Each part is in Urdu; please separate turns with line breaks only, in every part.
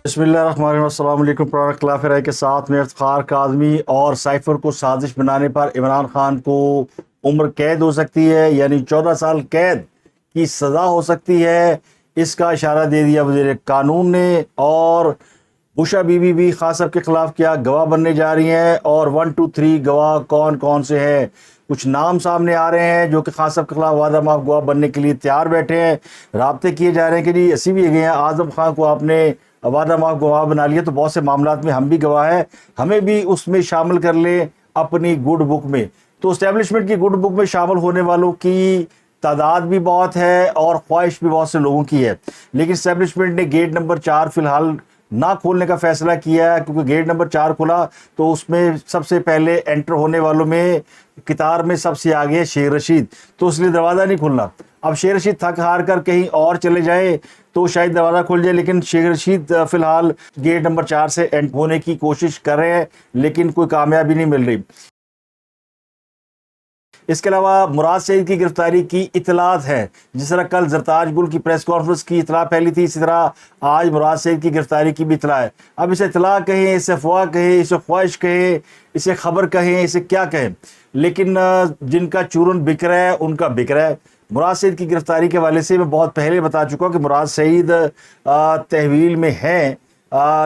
بسم اللہ الرحمن الرحیم، السلام علیکم۔ پرانا خلاف رائے کے ساتھ میں افتخار کاظمی اور سائفر کو سازش بنانے پر عمران خان کو عمر قید ہو سکتی ہے، یعنی 14 سال قید کی سزا ہو سکتی ہے، اس کا اشارہ دے دیا وزیر قانون نے۔ اور بشا بی بی بھی خان صاحب کے خلاف کیا گواہ بننے جا رہی ہیں، اور 1 2 3 گواہ کون کون سے ہیں، کچھ نام سامنے آ رہے ہیں جو کہ خان صاحب کے خلاف وعدہ معاف گواہ بننے کے لیے تیار بیٹھے ہیں۔ رابطے کیے جا رہے ہیں کہ جی ایسی بھی گئے ہیں، اعظم خان کو آپ نے وعدہ معاف گواہ بنا لیا تو بہت سے معاملات میں ہم بھی گواہ ہیں، ہمیں بھی اس میں شامل کر لیں اپنی گڈ بک میں۔ تو اسٹیبلشمنٹ کی گڈ بک میں شامل ہونے والوں کی تعداد بھی بہت ہے اور خواہش بھی بہت سے لوگوں کی ہے، لیکن اسٹیبلشمنٹ نے گیٹ نمبر 4 فی الحال نہ کھولنے کا فیصلہ کیا ہے، کیونکہ گیٹ نمبر 4 کھلا تو اس میں سب سے پہلے انٹر ہونے والوں میں قطار میں سب سے آگے ہے شیر رشید، تو اس لیے دروازہ نہیں کھلنا۔ اب شیر رشید تھک ہار کر کہیں اور چلے جائے تو شاید دروازہ کھل جائے، لیکن شیر رشید فی الحال گیٹ نمبر 4 سے انٹر ہونے کی کوشش کر رہے ہیں لیکن کوئی کامیابی نہیں مل رہی۔ اس کے علاوہ مراد سعید کی گرفتاری کی اطلاعات ہیں، جس طرح کل زرتاج گل کی پریس کانفرنس کی اطلاع پھیلی تھی، اسی طرح آج مراد سعید کی گرفتاری کی بھی اطلاع ہے۔ اب اسے اطلاع کہیں، اسے افواہ کہیں، اسے خواہش کہیں، اسے خبر کہیں، اسے کیا کہیں، لیکن جن کا چورن بک رہا ہے ان کا بک رہا ہے۔ مراد سعید کی گرفتاری کے حوالے سے میں بہت پہلے بتا چکا ہوں کہ مراد سعید تحویل میں ہیں،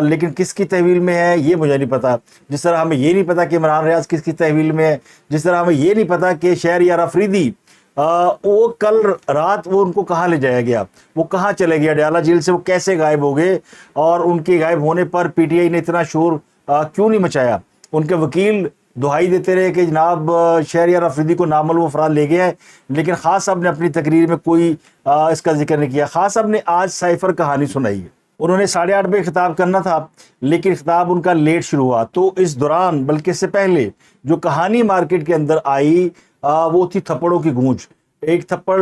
لیکن کس کی تحویل میں ہے یہ مجھے نہیں پتا۔ جس طرح ہمیں یہ نہیں پتا کہ عمران ریاض کس کی تحویل میں ہے، جس طرح ہمیں یہ نہیں پتا کہ شہریار افریدی وہ کل رات وہ ان کو کہاں لے جایا گیا، وہ کہاں چلے گیا ڈیالہ جیل سے، وہ کیسے غائب ہو گئے، اور ان کے غائب ہونے پر پی ٹی آئی نے اتنا شور کیوں نہیں مچایا۔ ان کے وکیل دہائی دیتے رہے کہ جناب شہریار افریدی کو نامعلوم افراد لے گئے ہیں، لیکن خان صاحب نے اپنی تقریر میں کوئی اس کا ذکر نہیں کیا۔ خان صاحب نے آج سائفر کہانی سنائی ہے، انہوں نے 8:30 بجے خطاب کرنا تھا لیکن خطاب ان کا لیٹ شروع ہوا، تو اس دوران بلکہ اس سے پہلے جو کہانی مارکیٹ کے اندر آئی وہ تھی تھپڑوں کی گونج۔ ایک تھپڑ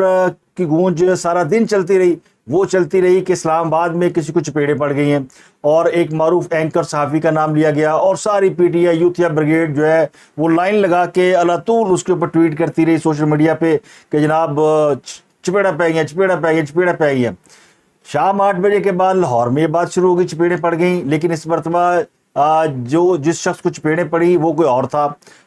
کی گونج سارا دن چلتی رہی، وہ چلتی رہی کہ اسلام آباد میں کسی کو چپیڑیں پڑ گئی ہیں، اور ایک معروف اینکر صحافی کا نام لیا گیا، اور ساری پی ٹی آئی یوتھیا بریگیڈ جو ہے وہ لائن لگا کے اللہ طول اس کے اوپر ٹویٹ کرتی رہی سوشل میڈیا پہ کہ جناب چپیڑا پہ گئی ہیں، چپیڑا پہ گئی، چپیڑا پہ گئی ہیں۔ شام 8 بجے کے بعد لاہور میں یہ بات شروع ہو گئی، چپیڑیں پڑ گئیں، لیکن اس مرتبہ جس شخص کو چپیڑیں پڑی وہ کوئی اور تھا،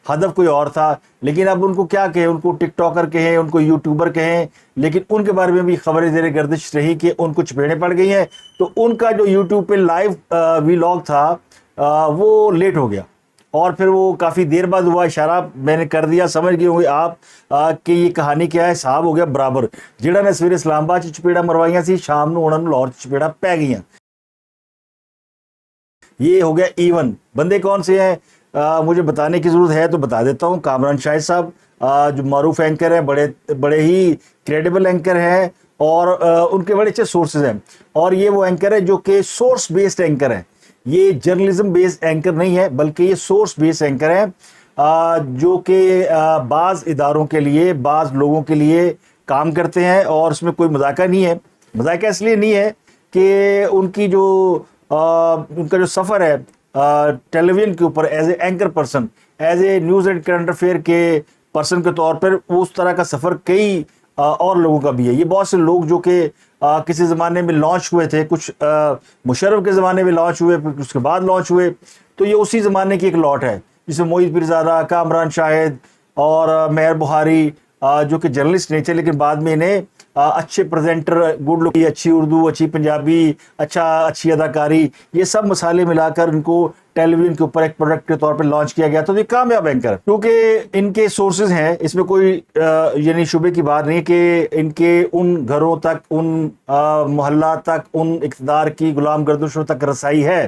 ہدف کوئی اور تھا، لیکن اب ان کو کیا کہیں، ان کو ٹک ٹاکر کہیں، ان کو یوٹیوبر کہیں، لیکن ان کے بارے میں بھی خبریں زیر گردش رہی کہ ان کو چپیڑیں پڑ گئی ہیں، تو ان کا جو یوٹیوب پہ لائیو ویلاگ تھا وہ لیٹ ہو گیا، اور پھر وہ کافی دیر بعد ہوا۔ اشارہ میں نے کر دیا، سمجھ گئے ہوں گے آپ کہ یہ کہانی کیا ہے۔ صاحب ہو گیا برابر، جہاں نے سویرے اسلام آباد چ چپیڑا مروائیاں سی، شام نو انہوں نے لاہور چپیڑا پی گئیاں۔ یہ ہو گیا ایون۔ بندے کون سے ہیں مجھے بتانے کی ضرورت ہے تو بتا دیتا ہوں۔ کامران شاہد صاحب جو معروف اینکر ہیں، بڑے ہی کریڈیبل اینکر ہیں، اور ان کے بڑے اچھے سورسز ہیں، اور یہ وہ اینکر ہے جو کہ سورس بیسڈ اینکر ہیں، یہ جرنلزم بیسڈ اینکر نہیں ہے بلکہ یہ سورس بیسڈ اینکر ہیں، جو کہ بعض اداروں کے لیے، بعض لوگوں کے لیے کام کرتے ہیں، اور اس میں کوئی مذاکرہ نہیں ہے۔ مذاکرہ اس لیے نہیں ہے کہ ان کا جو سفر ہے ٹیلی ویژن کے اوپر as a anchor person, as a news and current affair کے پرسن کے طور پر، اس طرح کا سفر کئی اور لوگوں کا بھی ہے۔ یہ بہت سے لوگ جو کہ کسی زمانے میں لانچ ہوئے تھے، کچھ مشرف کے زمانے میں لانچ ہوئے، پھر اس کے بعد لانچ ہوئے، تو یہ اسی زمانے کی ایک لاٹ ہے، جس میں معید پیرزادہ، کامران شاہد اور مہر بخاری جو کہ جرنلسٹ نہیں تھے لیکن بعد میں انہیں اچھے پریزنٹر، گڈ لک، اچھی اردو، اچھی پنجابی، اچھی اداکاری، یہ سب مسالے ملا کر ان کو ٹیلی ویژن کے اوپر ایک پروڈکٹ کے طور پہ لانچ کیا گیا، تو یہ کامیاب اینکر کیونکہ ان کے سورسز ہیں، اس میں کوئی یعنی شبے کی بات نہیں کہ ان کے ان گھروں تک، ان محلات تک، ان اقتدار کی غلام گردشوں تک رسائی ہے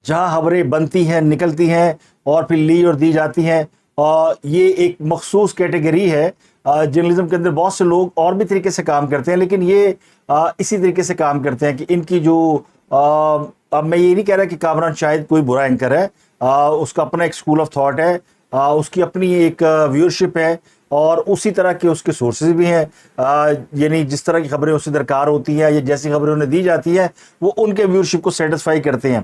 جہاں خبریں بنتی ہیں، نکلتی ہیں اور پھر لی اور دی جاتی ہیں۔ اور یہ ایک مخصوص کیٹیگری ہے جرنلزم کے اندر، بہت سے لوگ اور بھی طریقے سے کام کرتے ہیں، لیکن یہ اسی طریقے سے کام کرتے ہیں کہ ان کی جو اب میں یہ نہیں کہہ رہا کہ کامران شاہد کوئی برا اینکر ہے، اس کا اپنا ایک اسکول آف تھاٹ ہے، اس کی اپنی ایک ویورشپ ہے، اور اسی طرح کے اس کے سورسز بھی ہیں، یعنی جس طرح کی خبریں اسے درکار ہوتی ہیں یا جیسی خبریں انہیں دی جاتی ہیں وہ ان کے ویورشپ کو سیٹسفائی کرتے ہیں،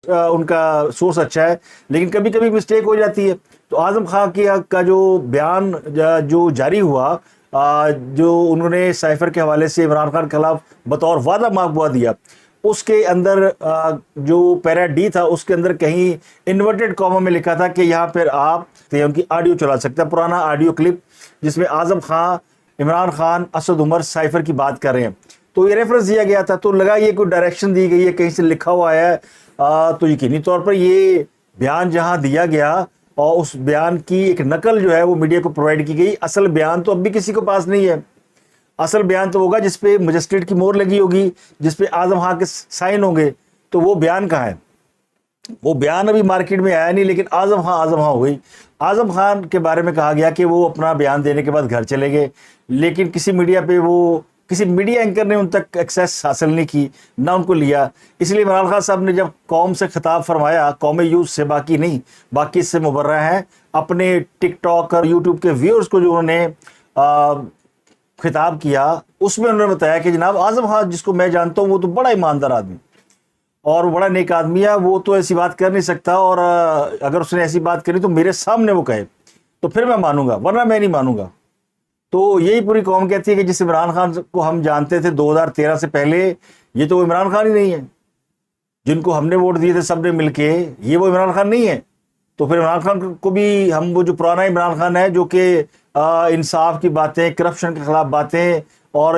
ان کا سورس اچھا ہے، لیکن کبھی کبھی مسٹیک ہو جاتی ہے۔ تو اعظم خان کا جو بیان جو جاری ہوا جو انہوں نے سائفر کے حوالے سے عمران خان کے خلاف بطور وعدہ مغبوہ دیا، اس کے اندر جو پیرا ڈی تھا اس کے اندر کہیں انورٹڈ کاما میں لکھا تھا کہ یہاں پر آپ ان کی آڈیو چلا سکتے ہیں، پرانا آڈیو کلپ جس میں اعظم خان، عمران خان، اسد عمر سائفر کی بات کر رہے ہیں، تو یہ ریفرنس دیا گیا تھا، تو لگا یہ کوئی ڈائریکشن دی گئی ہے، کہیں سے لکھا ہوا ہے، تو یقینی طور پر یہ بیان جہاں دیا گیا اور اس بیان کی ایک نقل جو ہے وہ میڈیا کو پرووائڈ کی گئی، اصل بیان تو اب بھی کسی کو پاس نہیں ہے۔ اصل بیان تو ہوگا جس پہ مجسٹریٹ کی مور لگی ہوگی، جس پہ اعظم خان کے سائن ہوں گے، تو وہ بیان کہاں ہے؟ وہ بیان ابھی مارکیٹ میں آیا نہیں، لیکن اعظم خان ہو گئی۔ اعظم خان کے بارے میں کہا گیا کہ وہ اپنا بیان دینے کے بعد گھر چلے گئے، لیکن کسی میڈیا اینکر نے ان تک ایکسیس حاصل نہیں کی، نہ ان کو لیا۔ اس لیے عمران خان صاحب نے جب قوم سے خطاب فرمایا، قوم یوز سے، باقی نہیں، باقی اس سے مبرہ ہیں، اپنے ٹک ٹاک اور یوٹیوب کے ویورز کو جو انہوں نے خطاب کیا، اس میں انہوں نے بتایا کہ جناب اعظم خان جس کو میں جانتا ہوں وہ تو بڑا ایماندار آدمی اور بڑا نیک آدمی ہے، وہ تو ایسی بات کر نہیں سکتا، اور اگر اس نے ایسی بات کری تو میرے سامنے وہ کہے تو پھر میں مانوں گا، ورنہ میں نہیں مانوں گا۔ تو یہی پوری قوم کہتی ہے کہ جس عمران خان کو ہم جانتے تھے 2013 سے پہلے، یہ تو وہ عمران خان ہی نہیں ہے، جن کو ہم نے ووٹ دیے تھے سب نے مل کے، یہ وہ عمران خان نہیں ہے۔ تو پھر عمران خان کو بھی ہم وہ جو پرانا عمران خان ہے جو کہ انصاف کی باتیں، کرپشن کے خلاف باتیں اور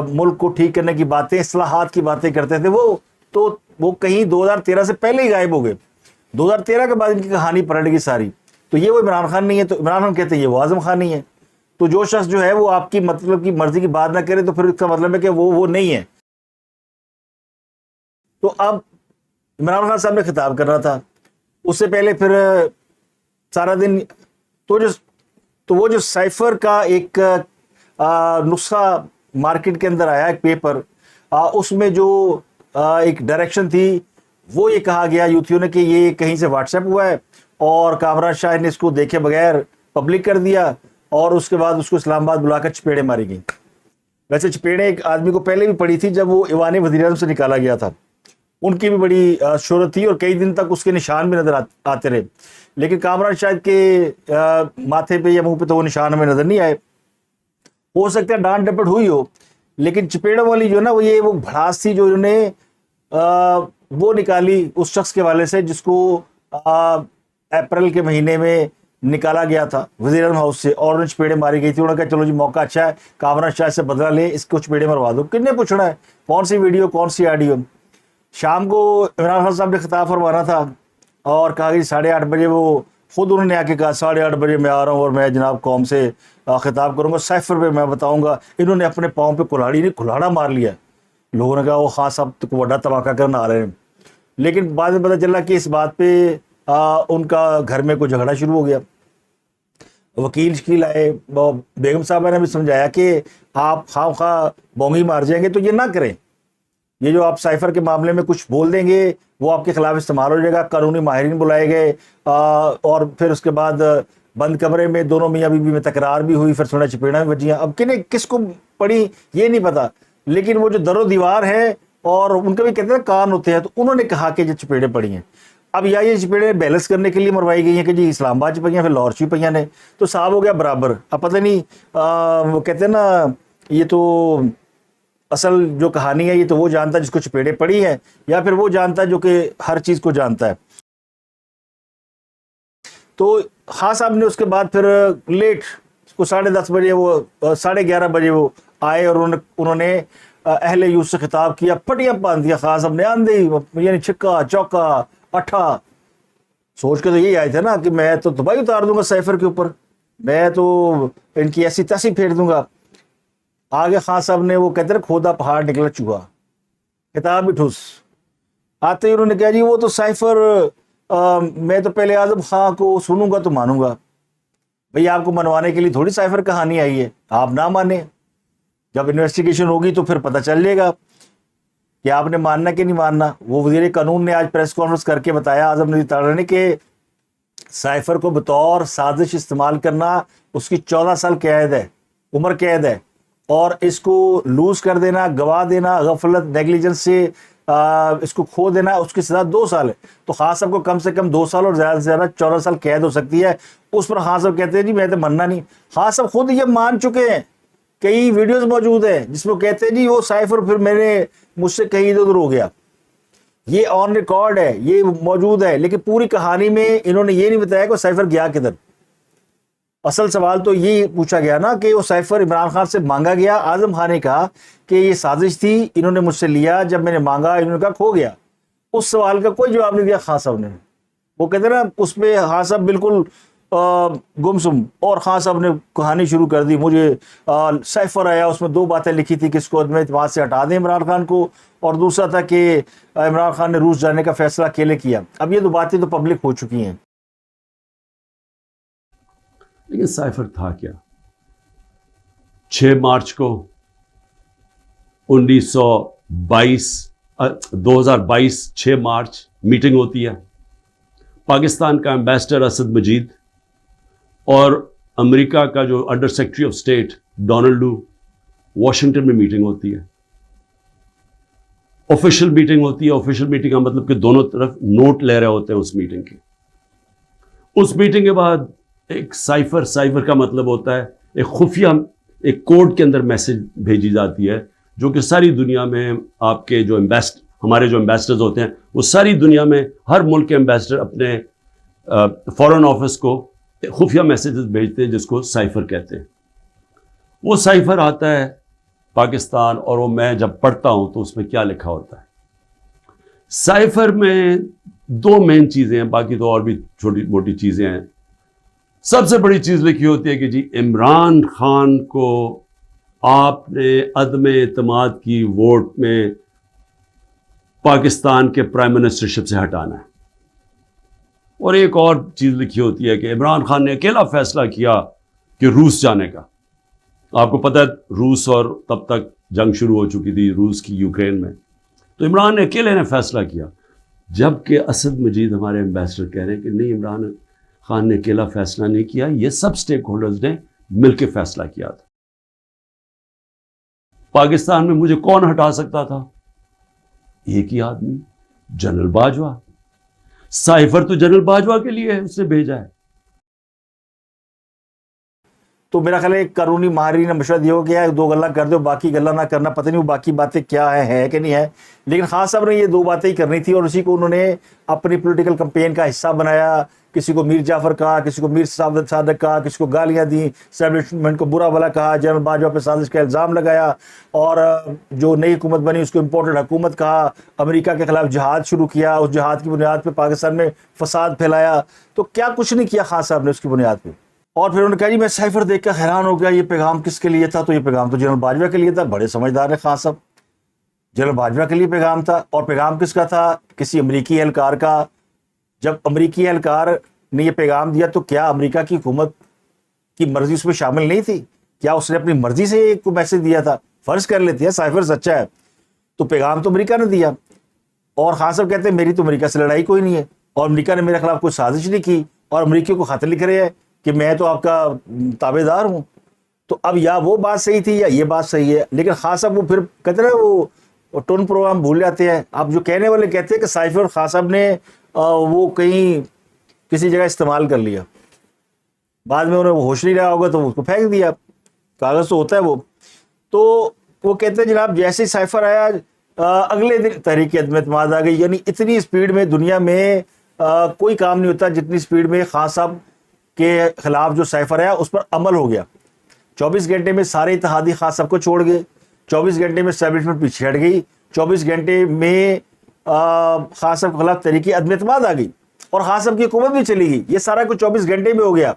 ملک کو ٹھیک کرنے کی باتیں، اصلاحات کی باتیں کرتے تھے، وہ کہیں 2013 سے پہلے ہی غائب ہو گئے۔ 2013 کے بعد ان کی کہانی پلٹ گئی ساری۔ تو یہ وہ عمران خان نہیں ہے، تو عمران خان کہتے ہیں یہ وہ اعظم خان نہیں ہے۔ تو جو شخص جو ہے وہ آپ کی مطلب کی مرضی کی بات نہ کرے تو پھر اس کا مطلب ہے کہ وہ نہیں ہے۔ تو اب عمران خان صاحب نے خطاب کرنا تھا، اس سے پہلے پھر سارا دن تو وہ جو سائفر کا ایک نسخہ مارکیٹ کے اندر آیا، ایک پیپر، اس میں جو ایک ڈائریکشن تھی وہ یہ کہا گیا یوتھیوں نے کہ یہ کہیں سے واٹس ایپ ہوا ہے، اور کامران شاہ نے اس کو دیکھے بغیر پبلک کر دیا، اور اس کے بعد اس کو اسلام آباد بلا کر چپیڑے ماری گئی۔ ویسے چپیڑے ایک آدمی کو پہلے بھی پڑی تھی جب وہ ایوان وزیر اعظم سے نکالا گیا تھا، ان کی بھی بڑی شہرت تھی اور کئی دن تک اس کے نشان بھی نظر آتے رہے، لیکن کامران شاہ کے ماتھے پہ یا منہ پہ تو وہ نشان ہمیں نظر نہیں آئے۔ ہو سکتا ہے ڈانٹ ڈپٹ ہوئی ہو، لیکن چپیڑوں والی جو نا وہ بھڑاس تھی جو انہوں نے وہ نکالی اس شخص کے والے سے جس کو اپریل کے مہینے میں نکالا گیا تھا وزیر اعظم ہاؤس سے، اور انہیں چپیڑے ماری گئی تھی۔ انہوں نے کہا چلو جی موقع اچھا ہے، کامران شاہ سے بدلہ لیں، اس کو چپیڑے مروا دو۔ کن نے پوچھنا ہے کون سی ویڈیو کون سی آڈیو؟ شام کو عمران خان صاحب نے خطاب فرمانا تھا اور کہا کہ 8:30 بجے، وہ خود انہوں نے آ کے کہا 8:30 بجے میں آ رہا ہوں اور میں جناب قوم سے خطاب کروں گا، سائفر پہ میں بتاؤں گا۔ انہوں نے اپنے پاؤں پہ کلاڑا مار لیا، لوگوں نے کہا وہ خان صاحب تو بڑا دھماکہ کرنا آ رہے ہیں، لیکن بعد میں پتہ چلا کہ اس بات پہ ان کا گھر میں کوئی جھگڑا شروع ہو گیا۔ وکیل شکیل آئے، بیگم صاحبہ نے بھی سمجھایا کہ آپ خواہ بونگی مار جائیں گے تو یہ نہ کریں، یہ جو آپ سائفر کے معاملے میں کچھ بول دیں گے وہ آپ کے خلاف استعمال ہو جائے گا۔ قانونی ماہرین بلائے گئے، اور پھر اس کے بعد بند کمرے میں دونوں میاں بیوی میں تکرار بھی ہوئی، پھر سونا چپیڑا بھی بجیاں۔ اب کس کو پڑی یہ نہیں پتا، لیکن وہ جو در و دیوار ہے اور ان کے بھی کہتے ہیں کان ہوتے ہیں، تو انہوں نے کہا کہ یہ چپیڑے پڑی ہیں۔ اب یہ چپیڑے بیلنس کرنے کے لیے مروائی گئی ہیں کہ جی اسلام آباد چپیاں پھر لاہور چپیاں نے، تو صاحب ہو گیا برابر۔ اب پتہ نہیں وہ کہتے ہیں نا یہ تو اصل جو کہانی ہے یہ تو وہ جانتا ہے جس کو چپیڑے پڑی ہیں، یا پھر وہ جانتا ہے جو کہ ہر چیز کو جانتا ہے۔ تو خان صاحب نے اس کے بعد پھر لیٹ کو 10:30 بجے وہ 11:30 بجے وہ آئے اور انہوں نے اہل یوز سے خطاب کیا، پٹیاں باندھ دیا خان صاحب نے، آندھی یعنی چھکا چوکا اٹھا، سوچ کے تو یہی آئے تھے نا کہ میں تو تباہی اتار دوں گا سائفر کے اوپر، میں تو ان کی ایسی تیسی پھیر دوں گا۔ آگے خان صاحب نے وہ کہتے ہیں کھودا پہاڑ نکلا چوہا، خطاب بھی ٹھوس آتے ہی انہوں نے کہا جی وہ تو سائفر میں تو پہلے اعظم خان کو سنوں گا تو مانوں گا۔ بھئی آپ کو منوانے کے لیے تھوڑی سائفر کہانی آئی ہے، آپ نہ مانیں، جب انویسٹیگیشن ہوگی تو پھر پتہ چل جائے گا کہ آپ نے ماننا کہ نہیں ماننا۔ وہ وزیر قانون نے آج پریس کانفرنس کر کے بتایا اعظم ندی تاڑا نے کہ سائفر کو بطور سازش استعمال کرنا اس کی 14 سال قید ہے، عمر قید ہے، اور اس کو لوز کر دینا، گوا دینا، غفلت نیگلیجنس سے اس کو کھو دینا، اس کی سزا 2 سال ہے۔ تو خان صاحب کو کم سے کم 2 سال اور زیادہ سے زیادہ 14 سال قید ہو سکتی ہے۔ اس پر خان صاحب کہتے ہیں جی میں تو مننا نہیں۔ خان صاحب خود یہ مان چکے ہیں کئی ویڈیوز موجود ہیں جس میں کہتے ہیں جی وہ سائفر پھر میں نے مجھ سے کہیں ادھر ادھر ہو گیا. یہ آن ریکارڈ ہے, یہ موجود ہے, لیکن پوری کہانی میں انہوں نے یہ نہیں بتایا کہ وہ سائفر گیا کدھر. اصل سوال تو یہ پوچھا گیا نا کہ وہ سائفر عمران خان سے مانگا گیا. اعظم خان نے کہا کہ یہ سازش تھی, انہوں نے مجھ سے لیا, جب میں نے مانگا انہوں نے کہا کھو گیا. اس سوال کا کوئی جواب نہیں دیا خان صاحب نے. وہ کہتے ہیں نا اس پہ خان صاحب بالکل گمسم, اور خان صاحب نے کہانی شروع کر دی. مجھے سائفر آیا, اس میں 2 باتیں لکھی تھی کہ اس کو میں وہاں سے ہٹا دیں عمران خان کو, اور دوسرا تھا کہ عمران خان نے روس جانے کا فیصلہ اکیلے کیا. اب یہ 2 باتیں تو پبلک ہو چکی ہیں.
لیکن سائفر تھا کیا؟ 6 مارچ کو 2022 6 مارچ میٹنگ ہوتی ہے. پاکستان کا ایمبیسڈر اسد مجید اور امریکہ کا جو under secretary of state Donald Lu, Washington میں میٹنگ ہوتی ہے. آفیشیل میٹنگ ہوتی ہے. آفیشیل میٹنگ کا مطلب کہ دونوں طرف نوٹ لے رہے ہوتے ہیں اس میٹنگ کے. اس میٹنگ کے بعد ایک سائفر کا مطلب ہوتا ہے ایک خفیہ, ایک کوڈ کے اندر میسج بھیجی جاتی ہے, جو کہ ساری دنیا میں آپ کے جو ہمارے جو ایمبیسڈرز ہوتے ہیں وہ ساری دنیا میں ہر ملک کے ایمبیسڈر اپنے فارن آفس کو خفیہ میسیجز بھیجتے ہیں جس کو سائفر کہتے ہیں. وہ سائفر آتا ہے پاکستان, اور وہ میں جب پڑھتا ہوں تو اس میں کیا لکھا ہوتا ہے. سائفر میں 2 مین چیزیں ہیں, باقی تو اور بھی چھوٹی موٹی چیزیں ہیں. سب سے بڑی چیز لکھی ہوتی ہے کہ جی عمران خان کو آپ نے عدم اعتماد کی ووٹ میں پاکستان کے پرائم منسٹرشپ سے ہٹانا ہے. اور ایک اور چیز لکھی ہوتی ہے کہ عمران خان نے اکیلا فیصلہ کیا کہ روس جانے کا. آپ کو پتہ ہے روس اور تب تک جنگ شروع ہو چکی تھی روس کی یوکرین میں, تو عمران نے اکیلے نے فیصلہ کیا. جبکہ اسد مجید ہمارے ایمبیسڈر کہہ رہے ہیں کہ نہیں, عمران خان نے اکیلا فیصلہ نہیں کیا, یہ سب سٹیک ہولڈرز نے مل کے فیصلہ کیا تھا. پاکستان میں مجھے کون ہٹا سکتا تھا؟ ایک ہی آدمی, جنرل باجوہ. سائفر تو جنرل باجوہ کے لیے ہے, اس نے بھیجا ہے.
تو میرا خیال ہے ایک قانونی ماہرین نے مشورہ دیا ہو گیا 2 گلا کر دو, باقی گلا نہ کرنا. پتہ نہیں وہ باقی باتیں کیا ہے کہ نہیں ہے, لیکن خان صاحب نے یہ 2 باتیں ہی کرنی تھی, اور اسی کو انہوں نے اپنی پولیٹیکل کمپین کا حصہ بنایا. کسی کو میر جعفر کہا, کسی کو میر صادق کہا, کسی کو گالیاں دیں, اسٹیبلشمنٹ کو برا بھلا کہا, جنرل باجوہ پہ سازش کا الزام لگایا, اور جو نئی حکومت بنی اس کو امپورٹڈ حکومت کہا. امریکہ کے خلاف جہاد شروع کیا, اس جہاد کی بنیاد پہ پاکستان میں فساد پھیلایا. تو کیا کچھ نہیں کیا خان صاحب نے اس کی بنیاد پہ. اور پھر انہوں نے کہا جی میں سائفر دیکھ کر حیران ہو گیا, یہ پیغام کس کے لیے تھا؟ تو یہ پیغام تو جنرل باجوہ کے لیے تھا. بڑے سمجھدار ہیں خان صاحب. جنرل باجوہ کے لیے پیغام تھا, اور پیغام کس کا تھا؟ کسی امریکی اہلکار کا. جب امریکی اہلکار نے یہ پیغام دیا تو کیا امریکہ کی حکومت کی مرضی اس میں شامل نہیں تھی؟ کیا اس نے اپنی مرضی سے ایک میسج دیا تھا؟ فرض کر لیتے ہیں سائفر سچا ہے, تو پیغام تو امریکہ نے دیا. اور خان صاحب کہتے ہیں میری تو امریکہ سے لڑائی کوئی نہیں ہے, اور امریکہ نے میرے خلاف کوئی سازش نہیں کی, اور امریکیوں کو خط لکھ رہے ہیں کہ میں تو آپ کا تابع دار ہوں. تو اب یا وہ بات صحیح تھی یا یہ بات صحیح ہے. لیکن خان صاحب وہ پھر کہتے ہیں وہ ٹون پروگرام بھول جاتے ہیں. اب جو کہنے والے کہتے ہیں کہ سائفر اور خان صاحب نے وہ کہیں کسی جگہ استعمال کر لیا, بعد میں انہیں وہ ہوش نہیں رہا ہوگا تو اس کو پھینک دیا. کاغذ تو ہوتا ہے وہ. تو وہ کہتے ہیں جناب جیسے ہی سائفر آیا اگلے دن تحریک عدم اعتماد آ گئی. یعنی اتنی اسپیڈ میں دنیا میں کوئی کام نہیں ہوتا جتنی اسپیڈ میں خان صاحب کے خلاف جو سائفر آیا اس پر عمل ہو گیا. 24 گھنٹے میں سارے اتحادی خان صاحب کو چھوڑ گئے. 24 گھنٹے میں اسٹیبلشمنٹ پیچھے ہٹ گئی. 24 گھنٹے میں خان صاحب کے خلاف تحریک عدم اعتماد آ گئی, اور خان صاحب کی حکومت بھی چلی گئی. یہ سارا کچھ 24 گھنٹے میں ہو گیا.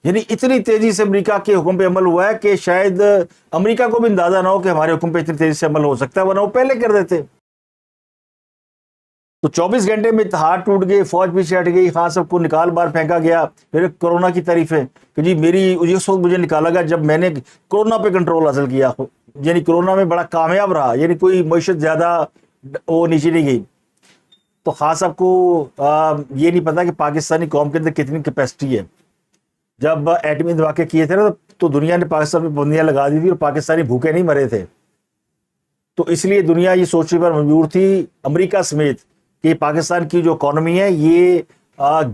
یعنی اتنی تیزی سے امریکہ کے حکم پہ عمل ہوا ہے کہ شاید امریکہ کو بھی اندازہ نہ ہو کہ ہمارے حکم پہ اتنی تیزی سے عمل ہو سکتا ہے, ورنہ وہ پہلے کر دیتے. تو 24 گھنٹے میں اتحاد ٹوٹ گئے, فوج پیچھے ہٹ گئی, خان صاحب کو نکال باہر پھینکا گیا. پھر کرونا کی تعریفیں کہ جی میری اس وقت مجھے نکالا گیا جب میں نے کرونا پہ کنٹرول حاصل کیا, یعنی کرونا میں بڑا کامیاب رہا, یعنی کوئی معیشت زیادہ وہ نیچے نہیں گئی. تو خان صاحب کو یہ نہیں پتا کہ پاکستانی قوم کے اندر کتنی کیپیسٹی ہے. جب ایٹمی دھماکے کیے تھے نا تو دنیا نے پاکستان پہ پابندیاں لگا دی تھی اور پاکستانی بھوکے نہیں مرے تھے. تو اس لیے دنیا یہ سوچنے پر مجبور تھی امریکہ سمیت کہ پاکستان کی جو اکانومی ہے یہ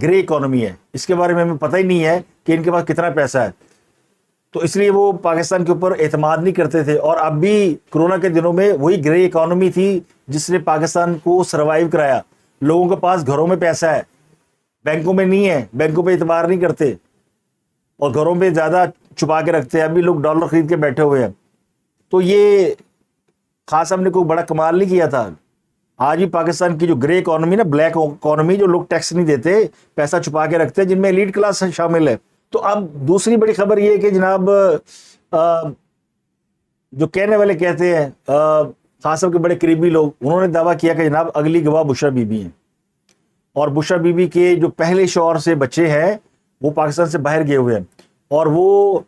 گرے اکانومی ہے, اس کے بارے میں ہمیں پتہ ہی نہیں ہے کہ ان کے پاس کتنا پیسہ ہے. تو اس لیے وہ پاکستان کے اوپر اعتماد نہیں کرتے تھے. اور اب بھی کرونا کے دنوں میں وہی گرے اکانومی تھی جس نے پاکستان کو سروائیو کرایا. لوگوں کے پاس گھروں میں پیسہ ہے, بینکوں میں نہیں ہے, بینکوں پہ اعتبار نہیں کرتے اور گھروں پہ زیادہ چھپا کے رکھتے ہیں. ابھی لوگ ڈالر خرید کے بیٹھے ہوئے ہیں. تو یہ خاص ہم نے کوئی بڑا کمال نہیں کیا تھا. آج بھی پاکستان کی جو گرے اکانومی نا, بلیک اکانومی, جو لوگ ٹیکس نہیں دیتے, پیسہ چھپا کے رکھتے ہیں, جن میں ایلیٹ کلاس شامل ہے. تو اب دوسری بڑی خبر یہ ہے کہ جناب جو کہنے والے کہتے ہیں, خاص طور کے بڑے قریبی لوگ, انہوں نے دعویٰ کیا کہ جناب اگلی گواہ بشرا بی بی ہیں, اور بشرا بی بی کے جو پہلے شوہر سے بچے ہیں وہ پاکستان سے باہر گئے ہوئے ہیں, اور وہ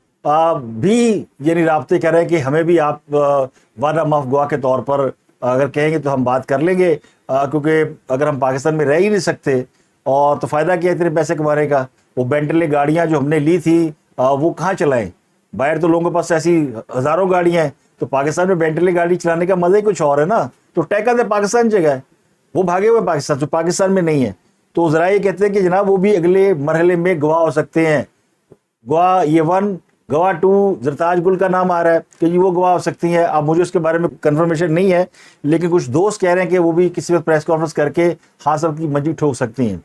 بھی یعنی رابطے کر رہے ہیں کہ ہمیں بھی آپ وعدہ معاف گواہ کے طور پر اگر کہیں گے تو ہم بات کر لیں گے, کیونکہ اگر ہم پاکستان میں رہ ہی نہیں سکتے اور تو فائدہ کیا ہے اتنے پیسے کمانے کا. وہ بینٹلے گاڑیاں جو ہم نے لی تھی وہ کہاں چلائیں؟ باہر تو لوگوں کے پاس ایسی ہزاروں گاڑیاں ہیں, تو پاکستان میں بینٹلے گاڑی چلانے کا مزہ ہی کچھ اور ہے نا. تو ٹیکا دے پاکستان جگہ ہے, وہ بھاگے ہوئے پاکستان, جو پاکستان میں نہیں ہے. تو ذرا یہ کہتے ہیں کہ جناب وہ بھی اگلے مرحلے میں گواہ ہو سکتے ہیں. گواہ یہ 1, گواہ 2 زرتاج گل کا نام آ رہا ہے کہ جی وہ گواہ ہو سکتی ہیں. اب مجھے اس کے بارے میں کنفرمیشن نہیں ہے, لیکن کچھ دوست کہہ رہے ہیں کہ وہ بھی کسی وقت پریس کانفرنس کر کے خاص کی منجی ٹھوک سکتی ہیں.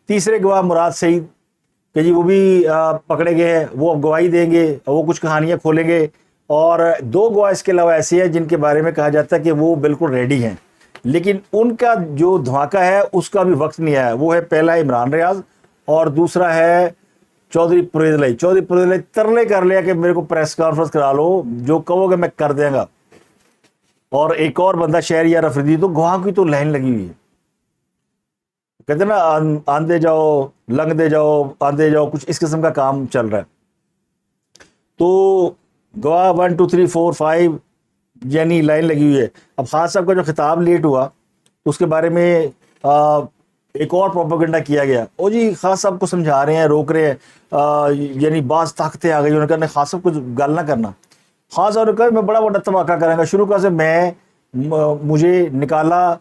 تیسرے گواہ مراد سعید کہ جی وہ بھی پکڑے گئے ہیں, وہ اب گواہی دیں گے, وہ کچھ کہانیاں کھولیں گے. اور 2 گواہ اس کے علاوہ ایسے ہیں جن کے بارے میں کہا جاتا ہے کہ وہ بالکل ریڈی ہیں, لیکن ان کا جو دھماکہ ہے اس کا بھی وقت نہیں آیا. وہ ہے پہلا عمران ریاض اور دوسرا ہے چودھری پرویز علی. چودھری پرویز علی ترلے کر لیا کہ میرے کو پریس کانفرنس کرا لو, جو کہو گے میں کر دیں گا. اور ایک اور بندہ شہریار افریدی, تو گواہ کی تو لائن لگی ہوئی ہے. کہتے ہیں نا آندے جاؤ لنگ دے جاؤ آندے جاؤ, کچھ اس قسم کا کام چل رہا ہے. تو گواہ 1 2 3 4 5 یعنی لائن لگی ہوئی ہے. اب خاص صاحب کا جو خطاب لیٹ ہوا اس کے بارے میں ایک اور پروپیگنڈا کیا گیا. او جی خاص صاحب کو سمجھا رہے ہیں, روک رہے ہیں, یعنی بعض طاقتیں آ گئی, انہوں نے کہا خاص صاحب کچھ گل نہ کرنا. خاص صاحب نے کہا میں بڑا بڑا دھماکہ کروں گا. شروع کا سے مجھے نکالا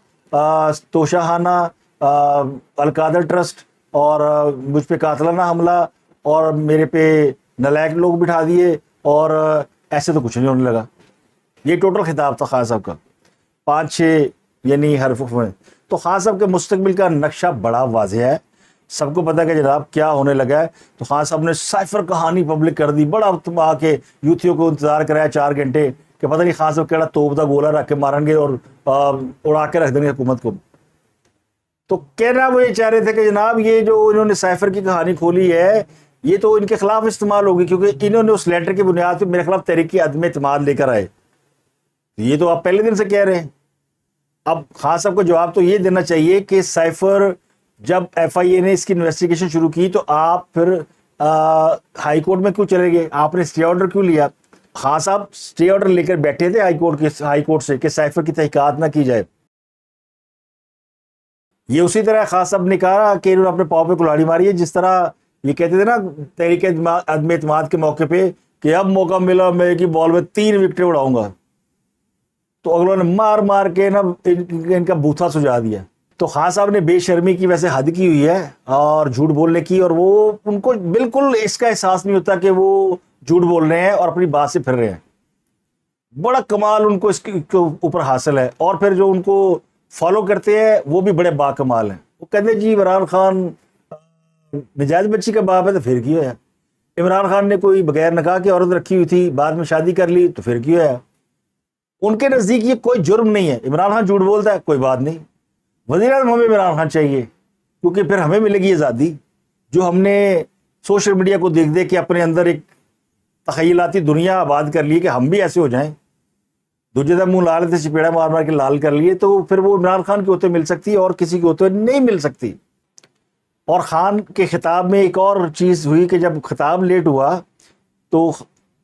توشاہانہ القادر ٹرسٹ اور مجھ پہ قاتلانہ حملہ اور میرے پہ نالائق لوگ بٹھا دیے, اور ایسے تو کچھ نہیں ہونے لگا. یہ ٹوٹل خطاب تھا خان صاحب کا 5-6 یعنی حرفوں میں. تو خان صاحب کے مستقبل کا نقشہ بڑا واضح ہے, سب کو پتا کہ جناب کیا ہونے لگا ہے. تو خان صاحب نے سائفر کہانی پبلک کر دی, بڑا آ کے یوتھیوں کو انتظار کرایا 4 گھنٹے کہ پتہ نہیں خان صاحب کیڑا توپ دا گولا رکھ کے مارن گے اور اڑا کے رکھ دیں گے حکومت کو. تو کہنا وہ یہ چاہ رہے تھے کہ جناب یہ جو انہوں نے سائفر کی کہانی کھولی ہے یہ تو ان کے خلاف استعمال ہوگی, کیونکہ انہوں نے اس لیٹر کی بنیاد پہ میرے خلاف تحریک عدم اعتماد لے کر آئے. یہ تو آپ پہلے دن سے کہہ رہے ہیں. اب خان صاحب کو جواب تو یہ دینا چاہیے کہ سائفر جب ایف آئی اے نے اس کی انویسٹیگیشن شروع کی تو آپ پھر ہائی کورٹ میں کیوں چلے گئے, آپ نے اسٹے آرڈر کیوں لیا؟ خان صاحب اسٹے آرڈر لے کر بیٹھے تھے ہائی کورٹ سے کہ سائفر کی تحقیقات نہ کی جائے. یہ اسی طرح خان صاحب نے کہا کہ انہوں نے اپنے پاؤں پہ کلاڑی ماری ہے, جس طرح یہ کہتے تھے نا تحریک عدم اعتماد کے موقع پہ کہ اب موقع ملا میں ایک ہی بال میں 3 وکٹیں اڑاؤں گا, تو اگلوں نے مار مار کے نا ان کا بوتھا سجا دیا. تو خان صاحب نے بے شرمی کی ویسے حد کی ہوئی ہے اور جھوٹ بولنے کی, اور وہ ان کو بالکل اس کا احساس نہیں ہوتا کہ وہ جھوٹ بول رہے ہیں اور اپنی بات سے پھر رہے ہیں. بڑا کمال ان کو اس کے اوپر حاصل ہے, اور پھر جو ان کو فالو کرتے ہیں وہ بھی بڑے با کمال ہیں. وہ کہتے ہیں جی عمران خان نجائز بچی کا باپ ہے تو پھر کیوں ہے؟ عمران خان نے کوئی بغیر نکاح کی عورت رکھی ہوئی تھی, بعد میں شادی کر لی تو پھر کیوں ہے؟ ان کے نزدیک یہ کوئی جرم نہیں ہے. عمران خان جھوٹ بولتا ہے کوئی بات نہیں, وزیر اعظم ہمیں عمران خان چاہیے کیونکہ پھر ہمیں ملے گی آزادی جو ہم نے سوشل میڈیا کو دیکھ دے کے اپنے اندر ایک تخیلاتی دنیا آباد کر لی کہ ہم بھی ایسے ہو جائیں. دوجے دم منہ لال تھے چپیڑا مار مار کے لال کر لیے, تو پھر وہ عمران خان کے ہوتے مل سکتی اور کسی کے ہوتے نہیں مل سکتی. اور خان کے خطاب میں ایک اور چیز ہوئی کہ جب خطاب لیٹ ہوا تو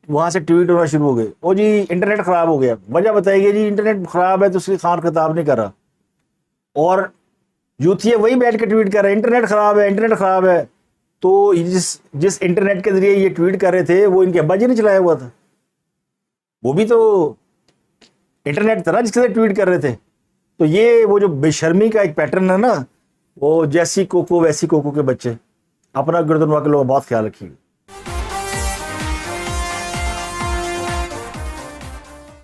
وہاں سے ٹویٹ ہونا شروع ہو گئے, او جی انٹرنیٹ خراب ہو گیا. وجہ بتائی گئی جی انٹرنیٹ خراب ہے تو اس لیے خان خطاب نہیں کر رہا, اور یوتھیے وہی بیٹھ کے ٹویٹ کر رہے ہیں انٹرنیٹ خراب ہے انٹرنیٹ خراب ہے. تو جس انٹرنیٹ کے ذریعے یہ ٹویٹ کر رہے تھے وہ ان کے ابا جی نے چلایا ہوا تھا, وہ بھی تو انٹرنیٹ تھا نا جس کے ساتھ ٹویٹ کر رہے تھے. تو یہ وہ جو بے شرمی کا ایک پیٹرن ہے نا, وہ جیسی کوکو ویسی کوکو کے بچے. اپنا گردنوا کے لوگ بہت خیال رکھیے.